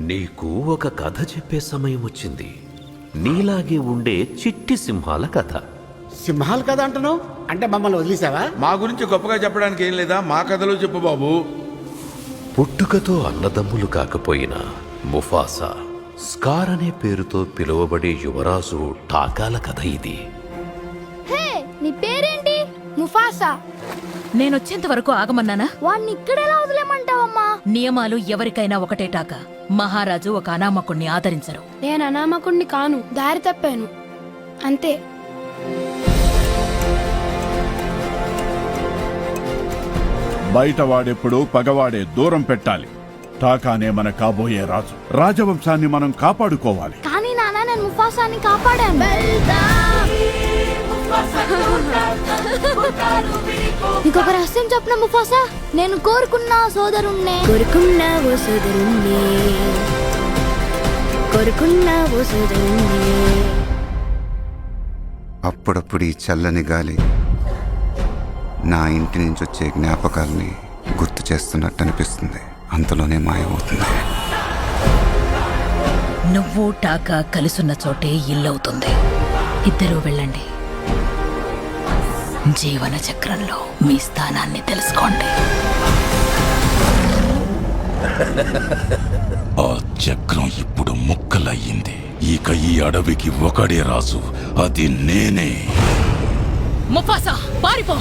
నీకు ఒక కథ చెప్పే సమయం వచ్చింది. నీలాగే ఉండే చిట్టి సింహాల కథ. సింహాలు కదా అంటున్నావు? అంటే మమ్మల్ని వదిలేసావా? మా గురించి గొప్పగా చెప్పడానికి ఏం లేదా? మా కథలో చెప్పు బాబు. పుట్టుకతో అన్నదమ్ములు కాకపోయినా ముఫాసా, స్కార్ అనే పేరుతో పిలువబడే యువరాజు టాకాల కథ ఇది. హే, నీ పేరేంటి? ముఫాసా. నేనొచ్చేంత వరకు ఆగమన్నానా? వాణ్ణి ఇక్కడెలా వదిలేమంటావమ్మా? నియమాలు ఎవరికైనా ఒకటేటాక. మహారాజు ఒక అనామకుణ్ణి ఆదరించరు. నేను అనామకుణ్ణి కాను, దారి తప్పాను అంతే. బయట వాడెప్పుడు పగవాడే దూరం పెట్టాలి. టాకానే మన కాబోయే రాజు. రాజవంశాన్ని మనం కాపాడుకోవాలి. కానీ నాన్న, నేను ముఫాసాని కాపాడాను. ఇంకొక రహస్యం చెప్పిన ముఫాసా, నేను కోరుకున్న సోదరుణ్ణే. అప్పుడప్పుడు ఈ చల్లని గాలి నా ఇంటి నుంచి వచ్చే జ్ఞాపకాల్ని గుర్తు చేస్తున్నట్టు అనిపిస్తుంది. అంతలోనే మాయమవుతుంది. నువ్వు టాకా కలుసున్న చోటే ఇల్లవుతుంది. ఇద్దరూ వెళ్ళండి. జీవన చక్రంలో మీ స్థానాన్ని తెలుసుకోండి. ఆ చక్రం ఇప్పుడు ముక్కలయ్యింది. ఇక ఈ అడవికి ఒకడే రాజు, అది నేనే. ముఫాసా, పారిపో!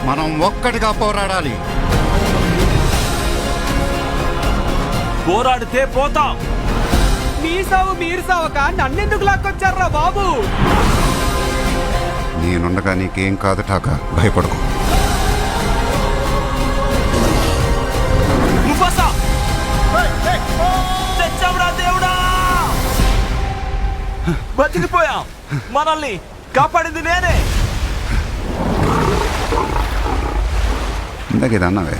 మనం ఒక్కటిగా పోరాడాలి. పోరాడితే పోతాం. మీ సావు మీరు సావక నన్నెందుకు లాక్కొచ్చారా బాబు? నేనుండగా నీకేం కాదు టాకా, భయపడకు. ముఫాసా! తెచ్చావురా దేవుడా! బతికిపోయాం. మనల్ని కాపాడింది నేనే. ఇందాకేదన్నావే?